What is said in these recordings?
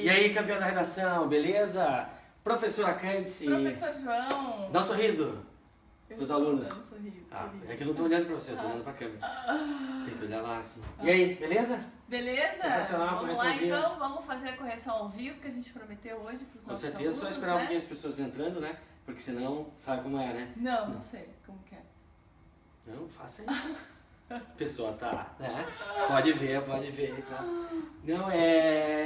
E aí, campeão da redação, beleza? Professora Cândice. Professor João. Dá um sorriso pros alunos. Dá um sorriso, É que eu não tô olhando pra você, eu tô olhando pra câmera. Tem que olhar lá assim. E aí, beleza? Beleza? Sensacional, vamos lá então, vamos fazer a correção ao vivo que a gente prometeu hoje pros nossos alunos. Com certeza, só esperar um pouquinho as pessoas entrando, né? Porque senão, sabe como é, né? Não sei como que é. Não, faça isso. A pessoa tá, né? Pode ver, tá? Não,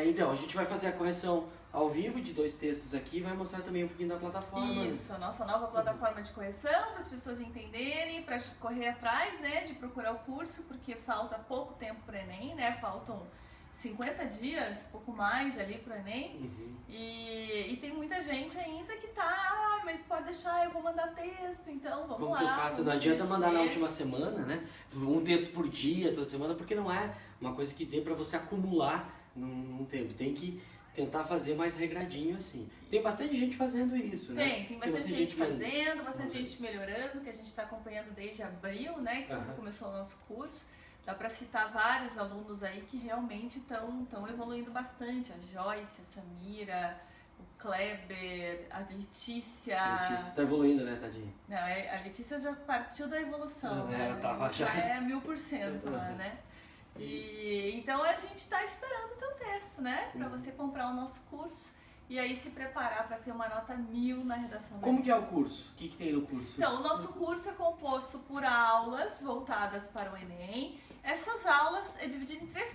então, a gente vai fazer a correção ao vivo de 2 textos aqui e vai mostrar também um pouquinho da plataforma. Isso, a nossa nova plataforma de correção, para as pessoas entenderem, para correr atrás, né, de procurar o curso, porque falta pouco tempo para o Enem, né? Faltam 50 dias, pouco mais ali para o Enem. E tem muita gente ainda que tá, mas pode deixar, eu vou mandar texto, então vamos Como lá. Que eu faço? Não adianta mandar na última semana, né? Um texto por dia, toda semana, porque não é uma coisa que dê para você acumular num tempo. Tem que tentar fazer mais regradinho assim. Tem bastante gente fazendo isso, né? Tem bastante gente fazendo, bastante gente melhorando, que a gente está acompanhando desde abril, né? Quando começou o nosso curso. Dá para citar vários alunos aí que realmente estão evoluindo bastante. A Joyce, a Samira, o Kleber, a Letícia. A Letícia tá evoluindo, né, tadinha? Não, a Letícia já partiu da evolução, né? Já é 1000% lá, né? E então a gente está esperando o teu texto, né? Para você comprar o nosso curso e aí se preparar para ter uma nota 1000 na redação. Como que é o curso? O que tem no curso? Então, o nosso curso é composto por aulas voltadas para o Enem. Essas aulas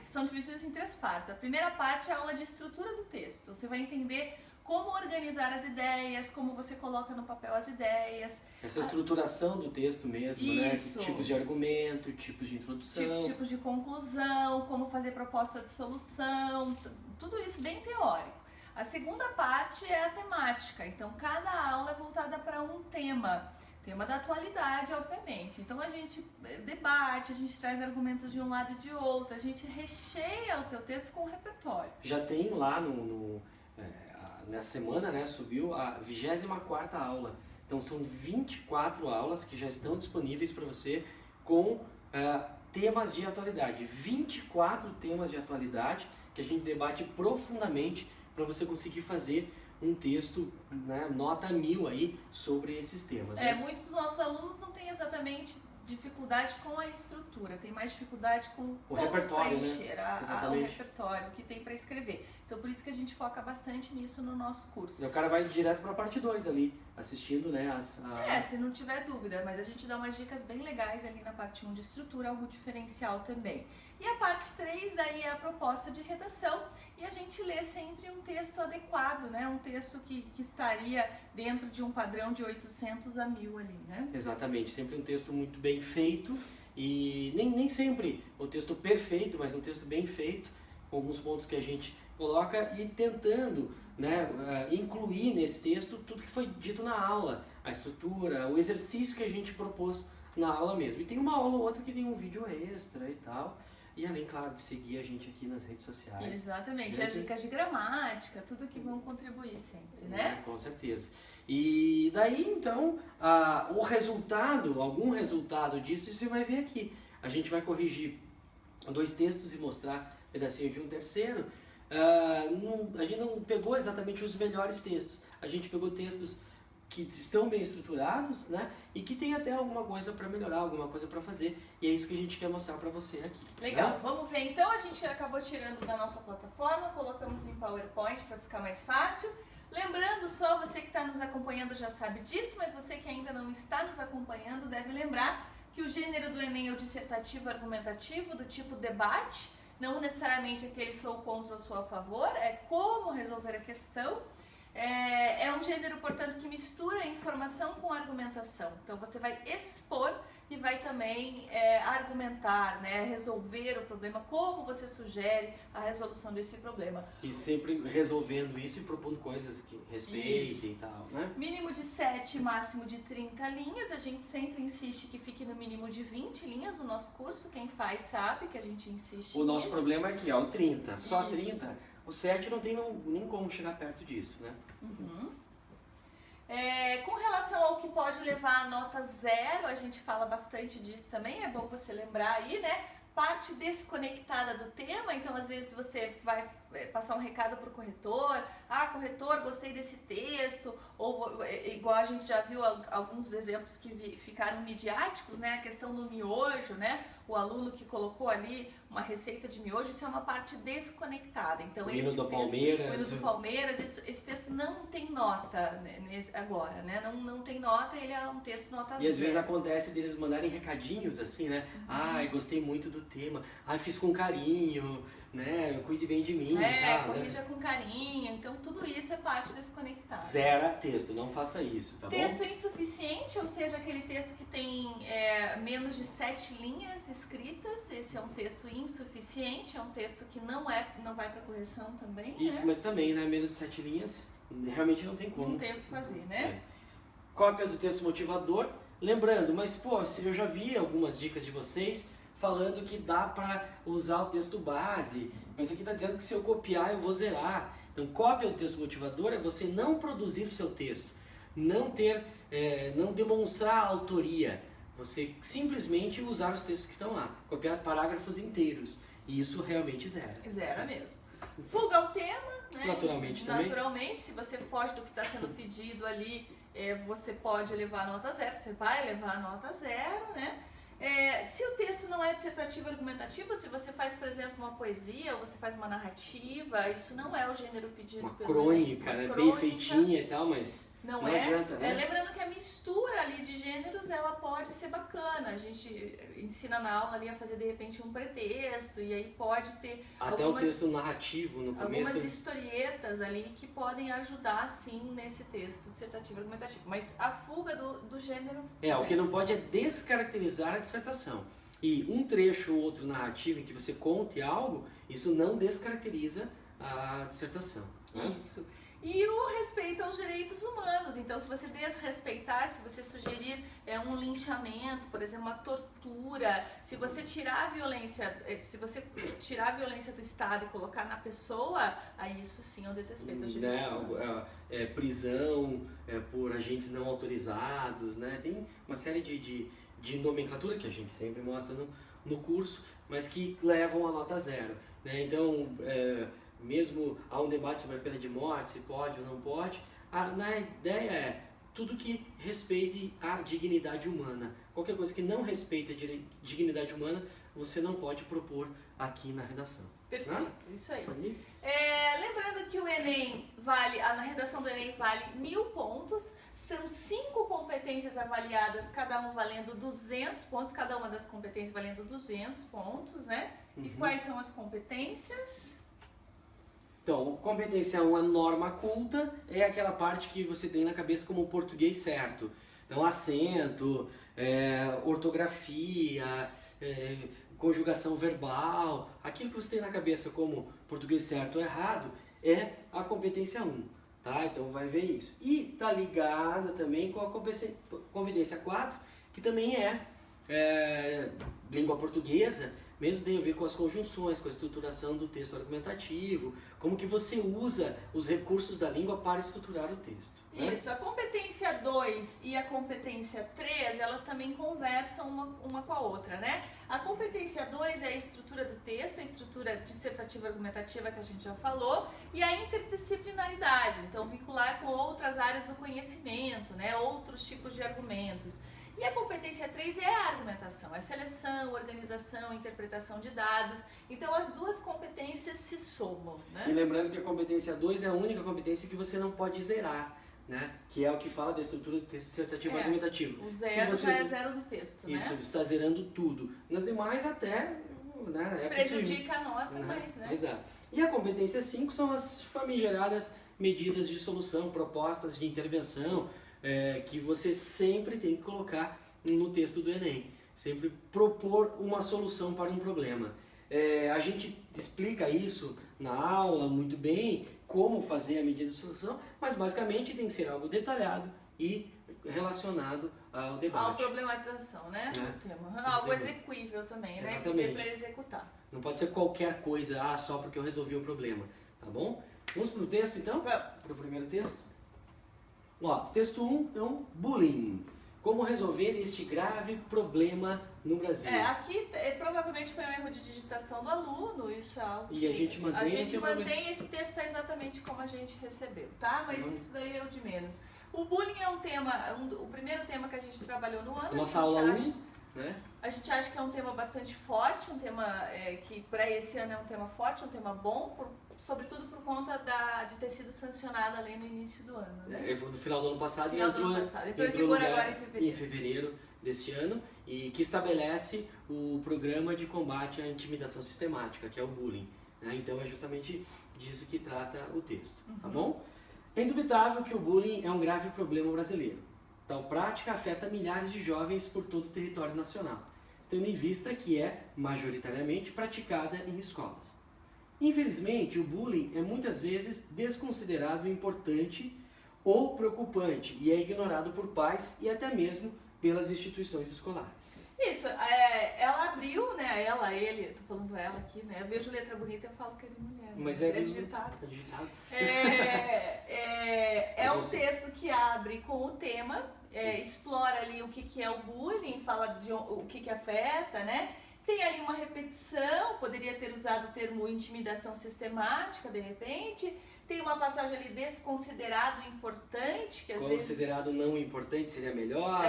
são divididas em 3 partes. A primeira parte é a aula de estrutura do texto. Você vai entender como organizar as ideias, como você coloca no papel as ideias. Essa estruturação do texto mesmo, isso, né? Tipos de argumento, tipos de introdução. Tipos de conclusão, como fazer proposta de solução, tudo isso bem teórico. A segunda parte é a temática, então cada aula é voltada para um tema da atualidade, obviamente. Então a gente debate, a gente traz argumentos de um lado e de outro, a gente recheia o teu texto com o repertório. Já tem lá nessa semana, né, subiu a 24ª aula. Então são 24 aulas que já estão disponíveis para você com temas de atualidade. 24 temas de atualidade que a gente debate profundamente para você conseguir fazer um texto, né, nota 1000 aí sobre esses temas. Né? Muitos dos nossos alunos não têm exatamente dificuldade com a estrutura, tem mais dificuldade com o repertório, preencher o repertório que tem para escrever. Então por isso que a gente foca bastante nisso no nosso curso. E o cara vai direto para a parte 2 ali, assistindo, né? Se não tiver dúvida, mas a gente dá umas dicas bem legais ali na parte 1 de estrutura, algo diferencial também. E a parte 3 daí é a proposta de redação e a gente lê sempre um texto adequado, né? Um texto que estaria dentro de um padrão de 800 a 1000 ali, né? Exatamente, sempre um texto muito bem feito e nem sempre o texto perfeito, mas um texto bem feito, com alguns pontos que a gente coloca e tentando, né, incluir nesse texto tudo que foi dito na aula, a estrutura, o exercício que a gente propôs na aula mesmo. E tem uma aula ou outra que tem um vídeo extra e tal. E além, claro, de seguir a gente aqui nas redes sociais. Exatamente, as dicas de gramática, tudo que vão contribuir sempre, né? Com certeza. E daí, então, algum resultado disso, você vai ver aqui. A gente vai corrigir 2 textos e mostrar um pedacinho de um terceiro. A gente não pegou exatamente os melhores textos. A gente pegou textos que estão bem estruturados, né? E que tem até alguma coisa para melhorar, alguma coisa para fazer. E é isso que a gente quer mostrar para você aqui. Legal, né? Vamos ver então. A gente acabou tirando da nossa plataforma, colocamos em PowerPoint para ficar mais fácil. Lembrando só, você que está nos acompanhando já sabe disso, mas você que ainda não está nos acompanhando deve lembrar que o gênero do Enem é o dissertativo argumentativo, do tipo debate, não necessariamente aquele sou contra ou sou a favor, é como resolver a questão. É um gênero, portanto, que mistura informação com argumentação. Então você vai expor e vai também argumentar, né, resolver o problema, como você sugere a resolução desse problema. E sempre resolvendo isso e propondo coisas que respeitem e tal, né? Mínimo de 7, máximo de 30 linhas. A gente sempre insiste que fique no mínimo de 20 linhas no nosso curso. Quem faz sabe que a gente insiste O nosso nisso. problema é que o 30, só 30... O 7 não tem nem como chegar perto disso, né? Com relação ao que pode levar a nota 0, a gente fala bastante disso também, é bom você lembrar aí, né? Parte desconectada do tema, então às vezes você vai passar um recado para o corretor, corretor, gostei desse texto, ou igual a gente já viu alguns exemplos que ficaram midiáticos, né? A questão do miojo, né? O aluno que colocou ali uma receita de miojo, isso é uma parte desconectada. Então, o hino do Palmeiras. Esse texto não tem nota, né, agora, né? Não tem nota, ele é um texto nota zero. E às vezes acontece deles mandarem recadinhos assim, né? Gostei muito do tema. Fiz com carinho, né? Cuide bem de mim. Corrija com carinho. Então, tudo isso é parte desconectada. Zera texto, não faça isso, tá bom? Texto insuficiente, ou seja, aquele texto que tem menos de 7 linhas escritas. Esse é um texto insuficiente, é um texto que não vai para correção também, né? Mas também, né? Menos de 7 linhas, realmente não tem como. Não tem o que fazer, né? Cópia do texto motivador. Lembrando, mas eu já vi algumas dicas de vocês falando que dá para usar o texto base, mas aqui está dizendo que se eu copiar eu vou zerar. Então, cópia do texto motivador é você não produzir o seu texto, não demonstrar a autoria, você simplesmente usar os textos que estão lá, copiar parágrafos inteiros, e isso realmente zera. Zera mesmo. Fuga ao tema, né? Naturalmente, se você foge do que está sendo pedido ali, você pode levar a nota zero, você vai levar a nota zero, né? Se o texto não é dissertativo argumentativo, se você faz, por exemplo, uma poesia, ou você faz uma narrativa, isso não é o gênero pedido pelo crônica, né? Bem feitinha e tal, mas não adianta, né? Lembrando que a mistura ali de gêneros, ela pode ser bacana. A gente ensina na aula ali a fazer, de repente, um pretexto, e aí pode ter até um texto narrativo no começo. Algumas historietas ali que podem ajudar, sim, nesse texto dissertativo argumentativo. Mas a fuga do gênero... O que não pode é descaracterizar a dissertação. E um trecho ou outro narrativo em que você conte algo, isso não descaracteriza a dissertação. Né? Isso. E o respeito aos direitos humanos. Então, se você desrespeitar, se você sugerir um linchamento, por exemplo, uma tortura, se você tirar a violência do Estado e colocar na pessoa, aí isso sim é um desrespeito aos direitos humanos. Prisão por agentes não autorizados, né? Tem uma série de nomenclatura que a gente sempre mostra no curso, mas que levam a nota zero, né? Então, mesmo há um debate sobre a pena de morte, se pode ou não pode, na ideia é tudo que respeite a dignidade humana. Qualquer coisa que não respeite a dignidade humana, você não pode propor aqui na redação. Perfeito, né? Isso aí. Lembrando que o Enem na redação do Enem vale 1000 pontos, são 5 competências avaliadas, cada um valendo 200 pontos, cada uma das competências valendo 200 pontos, né? E quais são as competências? Então, competência 1, a norma culta, é aquela parte que você tem na cabeça como o português certo. Então, acento, ortografia, conjugação verbal, aquilo que você tem na cabeça como português certo ou errado, é a competência 1. Tá? Então, vai ver isso. E está ligada também com a competência 4, que também é língua portuguesa, mesmo tem a ver com as conjunções, com a estruturação do texto argumentativo, como que você usa os recursos da língua para estruturar o texto. Né? Isso, a competência 2 e a competência 3, elas também conversam uma com a outra, né? A competência 2 é a estrutura do texto, a estrutura dissertativa argumentativa que a gente já falou, e a interdisciplinaridade, então vincular com outras áreas do conhecimento, né? Outros tipos de argumentos. E a competência 3 é a argumentação, é seleção, organização, interpretação de dados. Então as duas competências se somam, né? E lembrando que a competência 2 é a única competência que você não pode zerar, né? Que é o que fala da estrutura do texto dissertativo argumentativo. O zero já é zero do texto, isso, né? Você está zerando tudo. Nas demais até, né, prejudica a nota, mas, né? Mas dá. E a competência 5 são as famigeradas medidas de solução, propostas de intervenção, que você sempre tem que colocar no texto do Enem. Sempre propor uma solução para um problema. A gente explica isso na aula muito bem, como fazer a medida de solução, mas basicamente tem que ser algo detalhado e relacionado ao debate. À problematização, né? Do tema. Algo execuível também, né? Exatamente. Para executar. Não pode ser qualquer coisa, só porque eu resolvi o problema, tá bom? Vamos para o texto então? Para o primeiro texto? Ó, texto 1, então, bullying. como resolver este grave problema no Brasil. Aqui provavelmente foi um erro de digitação do aluno, isso é algo E a gente mantém, a gente mantém esse texto exatamente como a gente recebeu, tá? Mas isso daí é o de menos. O bullying é um tema, o primeiro tema que a gente trabalhou no ano. Nossa aula 1, né? A gente acha que é um tema bastante forte, um tema que para esse ano é um tema forte, um tema bom, sobretudo por conta de ter sido sancionada a lei no início do ano. Né? No final do ano passado e entrou em vigor agora em fevereiro deste ano, e que estabelece o programa de combate à intimidação sistemática, que é o bullying. Né? Então é justamente disso que trata o texto, tá bom? É indubitável que o bullying é um grave problema brasileiro. Tal prática afeta milhares de jovens por todo o território nacional, tendo em vista que é majoritariamente praticada em escolas. Infelizmente, o bullying é muitas vezes desconsiderado importante ou preocupante e é ignorado por pais e até mesmo pelas instituições escolares. Isso, ela abriu, né, ele, tô falando ela aqui, né, eu vejo letra bonita e eu falo que é de mulher. Mas é digitado. É digitado. É um texto que abre com o tema, explora ali o que é o bullying, fala de o que afeta, né? Tem ali uma repetição, poderia ter usado o termo intimidação sistemática, de repente. Tem uma passagem ali desconsiderado importante, que às vezes... Considerado não importante seria melhor,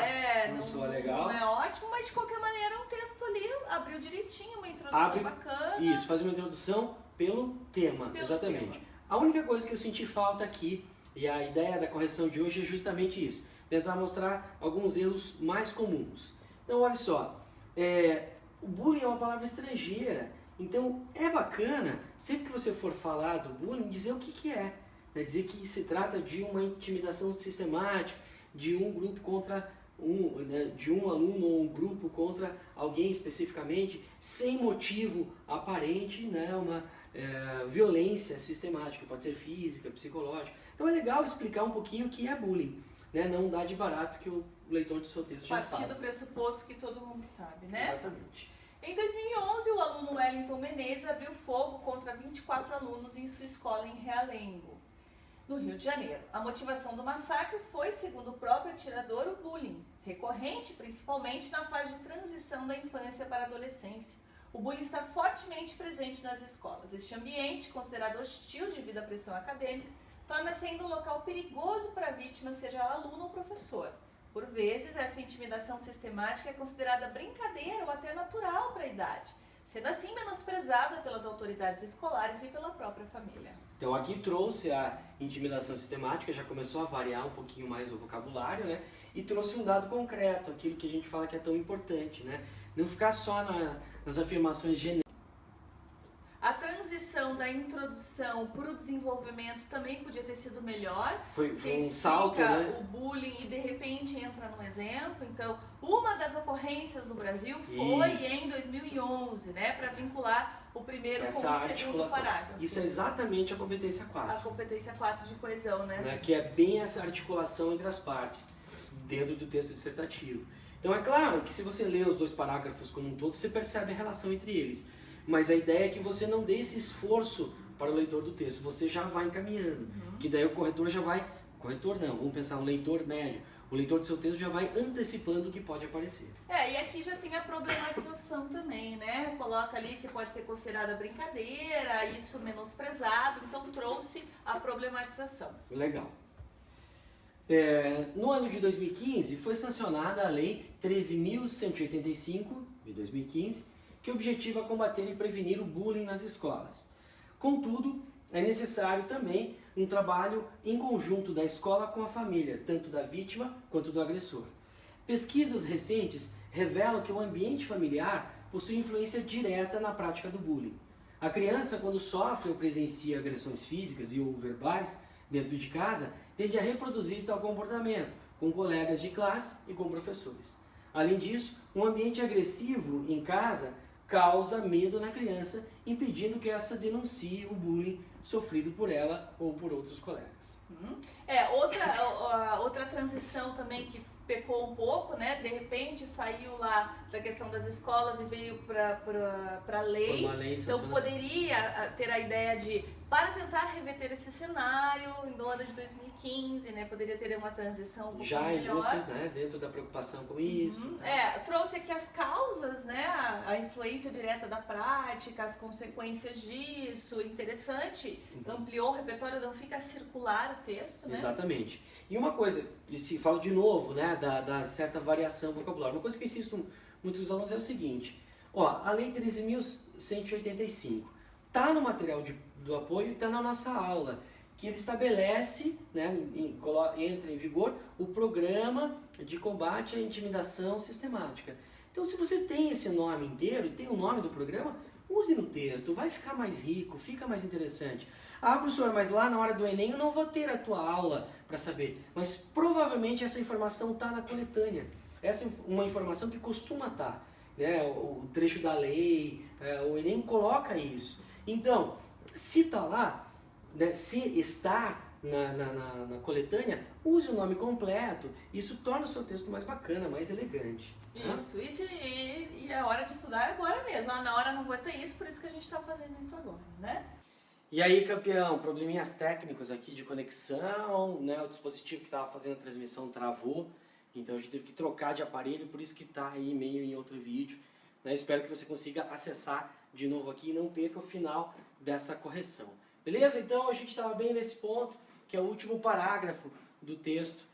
não soa legal. Não é ótimo, mas de qualquer maneira um texto ali abriu direitinho, uma introdução bacana. Isso, faz uma introdução pelo tema, exatamente. A única coisa que eu senti falta aqui, e a ideia da correção de hoje é justamente isso, tentar mostrar alguns erros mais comuns. Então, olha só, o bullying é uma palavra estrangeira, então é bacana, sempre que você for falar do bullying, dizer o que é. Né? Dizer que se trata de uma intimidação sistemática, de um grupo contra de um aluno ou um grupo contra alguém especificamente, sem motivo aparente, né? Uma violência sistemática, pode ser física, psicológica. Então é legal explicar um pouquinho o que é bullying, né? Não dar de barato que o leitor do seu texto já sabe. Partir do pressuposto que todo mundo sabe, né? Exatamente. Em 2011, o aluno Wellington Menezes abriu fogo contra 24 alunos em sua escola em Realengo, no Rio de Janeiro. A motivação do massacre foi, segundo o próprio atirador, o bullying, recorrente principalmente na fase de transição da infância para a adolescência. O bullying está fortemente presente nas escolas. Este ambiente, considerado hostil devido à pressão acadêmica, torna-se ainda um local perigoso para a vítima, seja ela aluno ou professor. Por vezes, essa intimidação sistemática é considerada brincadeira ou até natural para a idade, sendo assim menosprezada pelas autoridades escolares e pela própria família. Então aqui trouxe a intimidação sistemática, já começou a variar um pouquinho mais o vocabulário, né? E trouxe um dado concreto, aquilo que a gente fala que é tão importante, né? Não ficar só nas afirmações genéricas. A transição da introdução para o desenvolvimento também podia ter sido melhor. Foi um salto, né? O bullying e de repente entra no exemplo. Então, uma das ocorrências no Brasil foi em 2011, né? Para vincular o primeiro com o segundo parágrafo. Isso é exatamente a competência 4. A competência 4 de coesão, né? Que é bem essa articulação entre as partes, dentro do texto dissertativo. Então é claro que se você lê os dois parágrafos como um todo, você percebe a relação entre eles. Mas a ideia é que você não dê esse esforço para o leitor do texto, você já vai encaminhando. Que daí o corretor já vai... Corretor não, vamos pensar um leitor médio. O leitor do seu texto já vai antecipando o que pode aparecer. E aqui já tem a problematização também, né? Coloca ali que pode ser considerada brincadeira, isso menosprezado, então trouxe a problematização. Legal. No ano de 2015 foi sancionada a Lei 13.185 de 2015, que objetiva combater e prevenir o bullying nas escolas. Contudo, é necessário também um trabalho em conjunto da escola com a família, tanto da vítima quanto do agressor. Pesquisas recentes revelam que o ambiente familiar possui influência direta na prática do bullying. A criança, quando sofre ou presencia agressões físicas e ou verbais dentro de casa, tende a reproduzir tal comportamento com colegas de classe e com professores. Além disso, um ambiente agressivo em casa causa medo na criança, impedindo que essa denuncie o bullying sofrido por ela ou por outros colegas. Outra transição também que pecou um pouco, né? De repente saiu lá da questão das escolas e veio para a lei. Então poderia ter a ideia de para tentar reverter esse cenário no ano de 2015, né? Poderia ter uma transição um pouco Já melhor. em busca, né, dentro da preocupação com isso. Trouxe aqui as causas, né? A influência direta da prática, as consequências disso, interessante. Ampliou o repertório, não fica circular o texto, né? Exatamente. E uma coisa, e se falo de novo, né, da certa variação vocabular. Uma coisa que eu insisto muito com os alunos é o seguinte, ó, a Lei 13.185 está no material do apoio e está na nossa aula, que ele estabelece, né, entra em vigor o programa de combate à intimidação sistemática. Então, se você tem esse nome inteiro, tem o nome do programa, use no texto, vai ficar mais rico, fica mais interessante. Ah, professor, mas lá na hora do Enem eu não vou ter a tua aula para saber. Mas provavelmente essa informação está na coletânea. Essa é uma informação que costuma estar. Né? O trecho da lei, o Enem coloca isso. Então, se está lá, né, se está na coletânea, use o nome completo. Isso torna o seu texto mais bacana, mais elegante. Isso, e a hora de estudar é agora mesmo. Na hora não vai ter isso, por isso que a gente está fazendo isso agora, né? E aí, campeão, probleminhas técnicos aqui de conexão, né? O dispositivo que estava fazendo a transmissão travou, então a gente teve que trocar de aparelho, por isso que está aí meio em outro vídeo. Né? Espero que você consiga acessar de novo aqui e não perca o final dessa correção. Beleza? Então a gente estava bem nesse ponto, que é o último parágrafo do texto,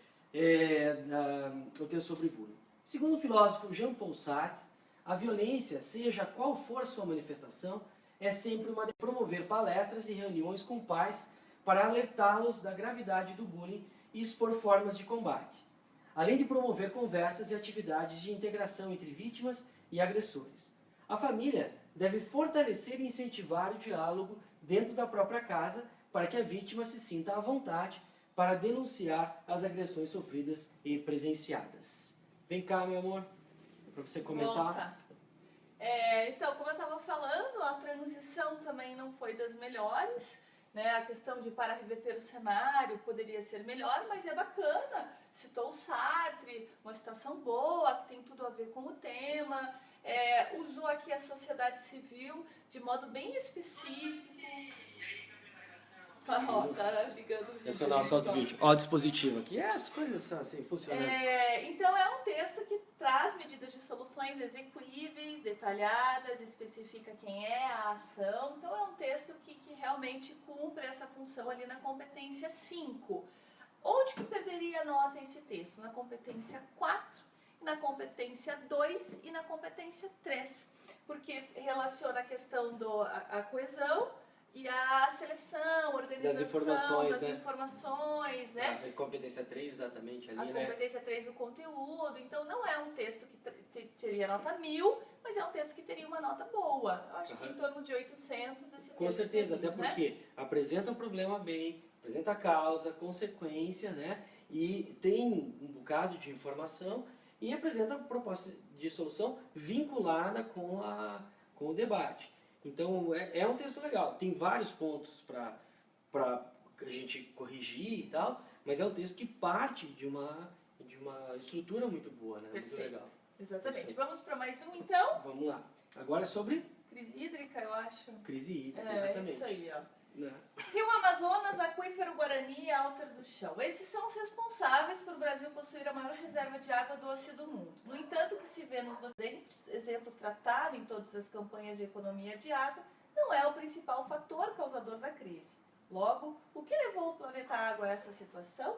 o texto sobre bullying. Segundo o filósofo Jean-Paul Sartre, a violência, seja qual for a sua manifestação, é sempre uma de promover palestras e reuniões com pais para alertá-los da gravidade do bullying e expor formas de combate, além de promover conversas e atividades de integração entre vítimas e agressores. A família deve fortalecer e incentivar o diálogo dentro da própria casa para que a vítima se sinta à vontade para denunciar as agressões sofridas e presenciadas. Vem cá, meu amor, para você comentar. Volta. Então, como eu estava falando, a transição também não foi das melhores, né? A questão de para reverter o cenário poderia ser melhor, mas é bacana. Citou o Sartre, uma citação boa, que tem tudo a ver com o tema. Usou aqui a sociedade civil de modo bem específico. Ó, tá ligando o vídeo. Esse é o nosso outro vídeo. Ó, o dispositivo aqui. As coisas assim funcionam. Então é um texto que traz medidas de soluções execuíveis, detalhadas, especifica quem é a ação. Então é um texto que realmente cumpre essa função ali na competência 5. Onde que perderia nota esse texto? Na competência 4, na competência 2 e na competência 3. Porque relaciona a questão da coesão e a seleção, organização das informações, né? A competência 3 exatamente ali, né? A competência 3 o conteúdo. Então não é um texto que teria nota 1000, mas é um texto que teria uma nota boa. Eu acho que em torno de 800 esse Com texto certeza, teria, até porque apresenta o problema bem, apresenta a causa, consequência, né? E tem um bocado de informação e apresenta a proposta de solução vinculada com o debate. Então é um texto legal, tem vários pontos para a gente corrigir e tal, mas é um texto que parte de uma estrutura muito boa, né? Perfeito. Muito legal. Exatamente. Isso. Vamos para mais um então? Vamos lá. Agora é sobre crise hídrica, eu acho. Crise hídrica, exatamente. Isso aí, ó. Né? Rio Amazonas, aquífero Guarani e Alter do Chão. Esses são os responsáveis por o Brasil possuir a maior reserva de água doce do mundo. No entanto, o que se vê nos docentes, exemplo tratado em todas as campanhas de economia de água, não é o principal fator causador da crise. Logo, o que levou o planeta Água a essa situação?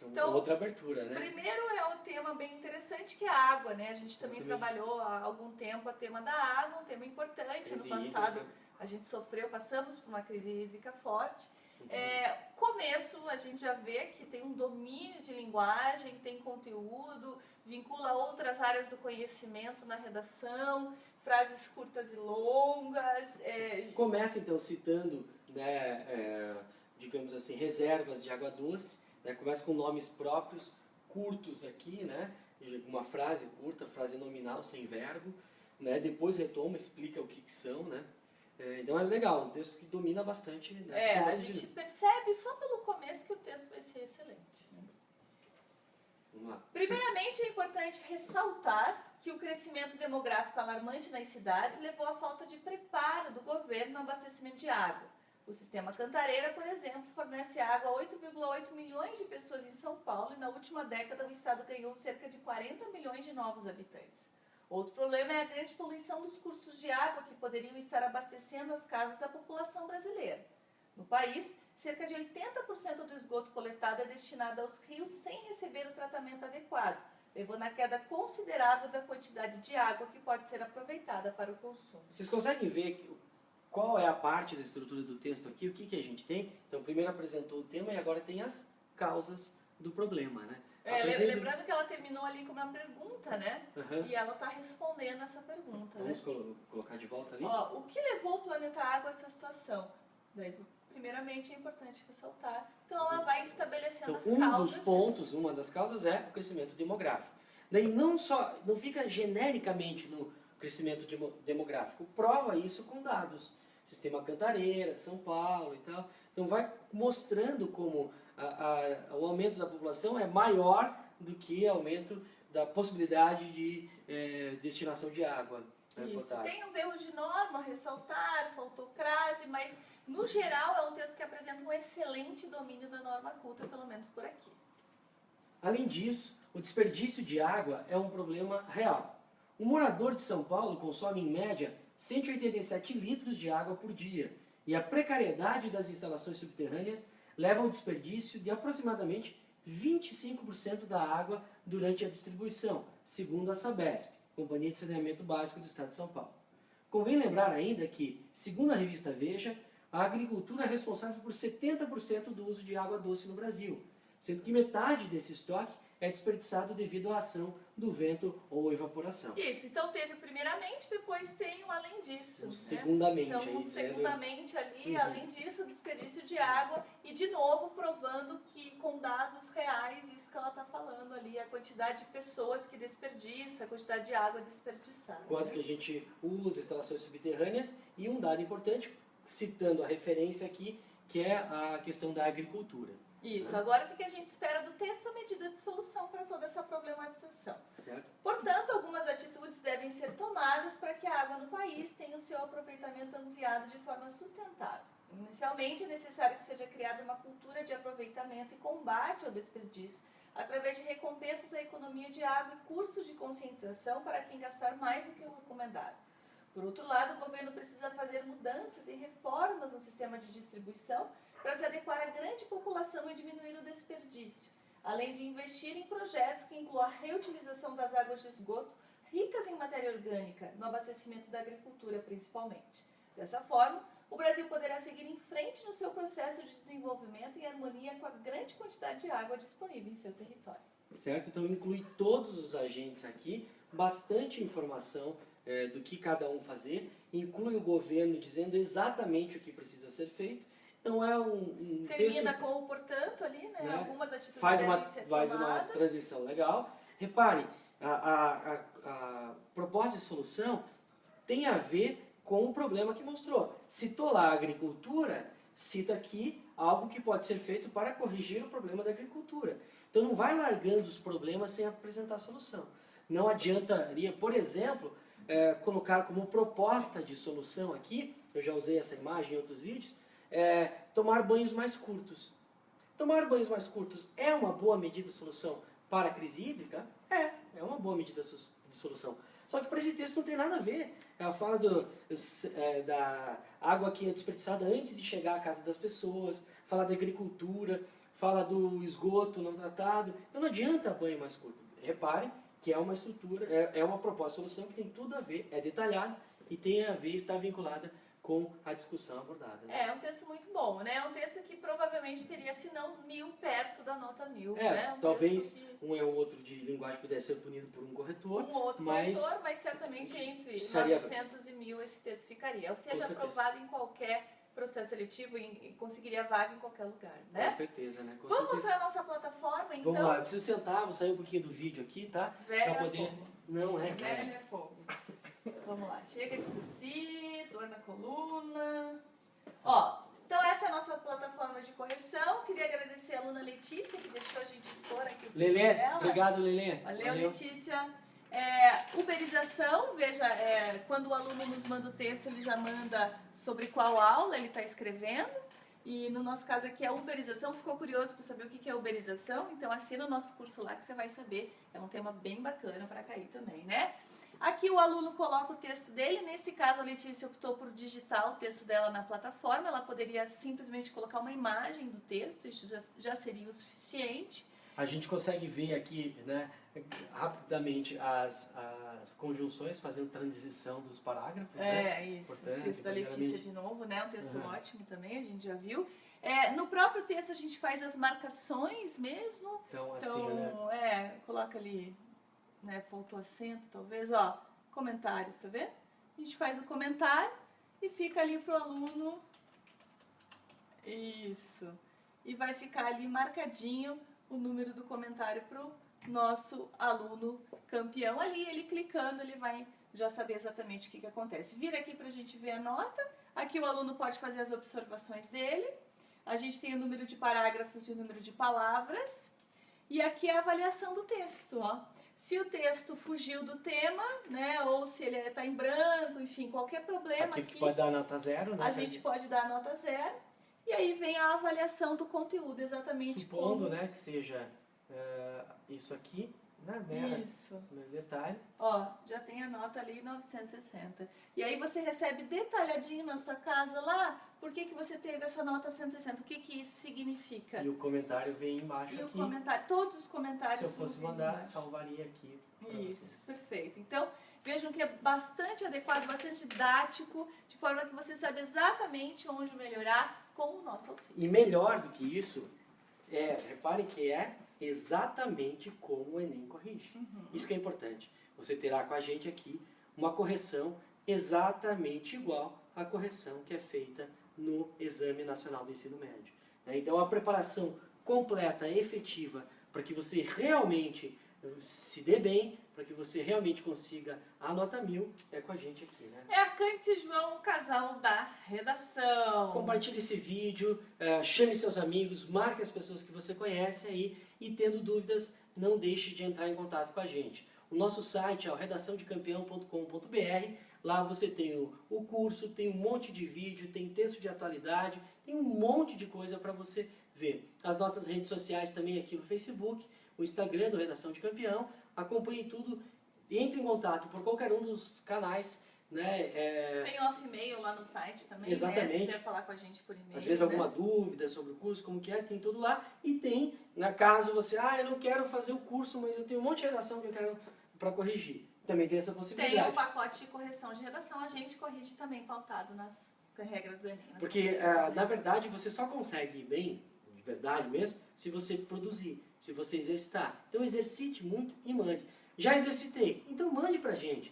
Então, outra abertura, né? Primeiro é um tema bem interessante que é a água, né? A gente também trabalhou há algum tempo o tema da água, um tema importante. Ano passado a gente passamos por uma crise hídrica forte. Começo, a gente já vê que tem um domínio de linguagem, tem conteúdo, vincula outras áreas do conhecimento na redação, frases curtas e longas. Começa então citando, né, digamos assim, reservas de água doce, né, começa com nomes próprios, curtos aqui, né, uma frase curta, frase nominal, sem verbo, né, depois retoma, explica o que são, né. Então é legal, um texto que domina bastante. Né, a gente percebe só pelo começo que o texto vai ser excelente. Né? Vamos lá. Primeiramente, é importante ressaltar que o crescimento demográfico alarmante nas cidades levou à falta de preparo do governo no abastecimento de água. O sistema Cantareira, por exemplo, fornece água a 8,8 milhões de pessoas em São Paulo e na última década o estado ganhou cerca de 40 milhões de novos habitantes. Outro problema é a grande poluição dos cursos de água que poderiam estar abastecendo as casas da população brasileira. No país, cerca de 80% do esgoto coletado é destinado aos rios sem receber o tratamento adequado, levando a queda considerável da quantidade de água que pode ser aproveitada para o consumo. Vocês conseguem ver qual é a parte da estrutura do texto aqui? O que a gente tem? Então, primeiro apresentou o tema e agora tem as causas do problema, né? Lembrando que ela terminou ali com uma pergunta, né? Uhum. E ela está respondendo essa pergunta, Vamos né? colocar de volta ali? Ó, o que levou o planeta Água a essa situação? Daí, primeiramente, é importante ressaltar. Então, ela vai estabelecendo as causas. Uma das causas é o crescimento demográfico. Daí não fica genericamente no crescimento demográfico, prova isso com dados. Sistema Cantareira, São Paulo e tal. Então vai mostrando como o aumento da população é maior do que o aumento da possibilidade de destinação de água. Tem uns erros de norma a ressaltar, faltou crase, mas no geral é um texto que apresenta um excelente domínio da norma culta, pelo menos por aqui. Além disso, o desperdício de água é um problema real. Um morador de São Paulo consome em média 187 litros de água por dia e a precariedade das instalações subterrâneas leva ao desperdício de aproximadamente 25% da água durante a distribuição, segundo a Sabesp, Companhia de Saneamento Básico do Estado de São Paulo. Convém lembrar ainda que, segundo a revista Veja, a agricultura é responsável por 70% do uso de água doce no Brasil, sendo que metade desse estoque é desperdiçado devido à ação do vento ou evaporação. Isso, então teve primeiramente, depois tem o além disso. O segundamente. Então, o segundamente ali, além disso, o desperdício de água e, de novo, provando que com dados reais, isso que ela está falando ali, a quantidade de pessoas que desperdiça, a quantidade de água desperdiçada. Quanto que a gente usa instalações subterrâneas e um dado importante, citando a referência aqui, que é a questão da agricultura. Isso. Agora, o que a gente espera do texto? A medida de solução para toda essa problematização. Certo. Portanto, algumas atitudes devem ser tomadas para que a água no país tenha o seu aproveitamento ampliado de forma sustentável. Inicialmente, é necessário que seja criada uma cultura de aproveitamento e combate ao desperdício, através de recompensas à economia de água e cursos de conscientização para quem gastar mais do que o recomendado. Por outro lado, o governo precisa fazer mudanças e reformas no sistema de distribuição para se adequar à grande população e diminuir o desperdício, além de investir em projetos que incluam a reutilização das águas de esgoto, ricas em matéria orgânica, no abastecimento da agricultura principalmente. Dessa forma, o Brasil poderá seguir em frente no seu processo de desenvolvimento em harmonia com a grande quantidade de água disponível em seu território. Certo? Então inclui todos os agentes aqui, bastante informação do que cada um fazer, inclui o governo dizendo exatamente o que precisa ser feito. Então é um termina texto, com o portanto ali, né? Algumas atitudes faz devem ser uma transição legal. Repare, a proposta de solução tem a ver com o problema que mostrou. Citou lá a agricultura, cita aqui algo que pode ser feito para corrigir o problema da agricultura. Então não vai largando os problemas sem apresentar a solução. Não adiantaria, por exemplo, colocar como proposta de solução aqui, eu já usei essa imagem em outros vídeos, tomar banhos mais curtos. Tomar banhos mais curtos é uma boa medida de solução para a crise hídrica? É uma boa medida de solução. Só que para esse texto não tem nada a ver. Ela fala da água que é desperdiçada antes de chegar à casa das pessoas, fala da agricultura, fala do esgoto não tratado. Então não adianta banho mais curto. Repare que é uma estrutura, é uma proposta de solução que tem tudo a ver, é detalhada e tem a ver, está vinculada com a discussão abordada. Né? É um texto muito bom, né? É um texto que provavelmente teria, se não 1000, perto da nota 1000. Né? Talvez um ou outro de linguagem pudesse ser punido por um corretor. Um ou outro corretor, mas certamente entre 900 e 1000 esse texto ficaria. Ou seja, aprovado em qualquer processo seletivo e conseguiria vaga em qualquer lugar, né? Com certeza, né? Vamos mostrar a nossa plataforma, então? Vamos lá, eu preciso sentar, vou sair um pouquinho do vídeo aqui, tá? Velha pra poder... fogo. Não é, velha é fogo. Vamos lá, chega de tossir, dor na coluna. Ó, então essa é a nossa plataforma de correção. Queria agradecer a aluna Letícia, que deixou a gente expor aqui o texto Lelê, dela. obrigado, Lelê. Valeu, Letícia. Uberização, veja, quando o aluno nos manda o texto, ele já manda sobre qual aula ele está escrevendo. E no nosso caso aqui é uberização. Ficou curioso para saber o que é uberização? Então assina o nosso curso lá que você vai saber. É um tema bem bacana para cair também, né? Aqui o aluno coloca o texto dele. Nesse caso a Letícia optou por digitar o texto dela na plataforma. Ela poderia simplesmente colocar uma imagem do texto, isso já seria o suficiente. A gente consegue ver aqui, né, rapidamente as conjunções, fazendo transição dos parágrafos, né? Isso. Importante, O texto da Letícia de novo, né? Um texto ótimo também, a gente já viu. No próprio texto a gente faz as marcações mesmo. Então, assim, né? Coloca ali, né? Faltou acento, talvez, ó. Comentários, tá vendo? A gente faz o comentário e fica ali pro aluno. Isso. E vai ficar ali marcadinho o número do comentário pro nosso aluno campeão. Ali, ele clicando, ele vai já saber exatamente o que acontece. Vira aqui pra gente ver a nota. Aqui o aluno pode fazer as observações dele. A gente tem o número de parágrafos e o número de palavras. E aqui é a avaliação do texto, ó. Se o texto fugiu do tema, né, ou se ele está em branco, enfim, qualquer problema aqui pode dar nota 0, né? A gente pode dar a nota 0. E aí vem a avaliação do conteúdo, exatamente. Supondo, né, que seja isso aqui, né, isso. Detalhe. Ó, já tem a nota ali 960. E aí você recebe detalhadinho na sua casa lá, por que você teve essa nota 160, o que isso significa. E o comentário vem embaixo aqui. E o comentário, todos os comentários. Se eu fosse mandar, salvaria aqui. Isso, perfeito. Então, vejam que é bastante adequado, bastante didático, de forma que você sabe exatamente onde melhorar com o nosso auxílio. E melhor do que isso, repare que é exatamente como o Enem corrige. Isso que é importante. Você terá com a gente aqui uma correção exatamente igual à correção que é feita no Exame Nacional do Ensino Médio. Então, a preparação completa, efetiva, para que você realmente se dê bem, para que você realmente consiga a nota 1000, é com a gente aqui, né? É a Cândice e João, o casal da redação. Compartilhe esse vídeo, chame seus amigos, marque as pessoas que você conhece aí e, tendo dúvidas, não deixe de entrar em contato com a gente. O nosso site é o redaçãodecampeão.com.br. Lá você tem o curso, tem um monte de vídeo, tem texto de atualidade, tem um monte de coisa para você ver. As nossas redes sociais também aqui no Facebook, o Instagram do Redação de Campeão. Acompanhe tudo, entre em contato por qualquer um dos canais, né? Tem nosso e-mail lá no site também, exatamente. Né? Se quiser falar com a gente por e-mail. Às vezes alguma dúvida sobre o curso, como que é, tem tudo lá. E tem, na caso você, eu não quero fazer o curso, mas eu tenho um monte de redação que eu quero para corrigir. Também tem essa possibilidade. Tem o pacote de correção de redação, a gente corrige também pautado nas regras do Enem. Porque, na verdade, você só consegue ir bem, de verdade mesmo, se você produzir, se você exercitar. Então exercite muito e mande. Já exercitei, então mande pra gente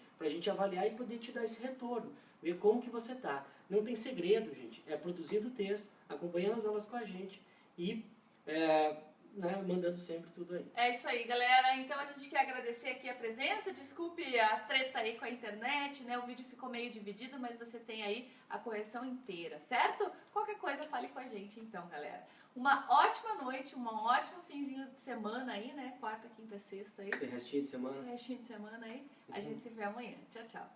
avaliar e poder te dar esse retorno, ver como que você tá. Não tem segredo, gente, é produzindo o texto, acompanhando as aulas com a gente e mandando sempre tudo aí. É isso aí, galera. Então a gente quer agradecer aqui a presença, desculpe a treta aí com a internet, né? O vídeo ficou meio dividido, mas você tem aí a correção inteira, certo? Qualquer coisa, fale com a gente então, galera. Uma ótima noite, um ótimo finzinho de semana aí, né? Quarta, quinta, sexta aí. Tem restinho de semana. Restinho de semana aí. A gente se vê amanhã. Tchau, tchau.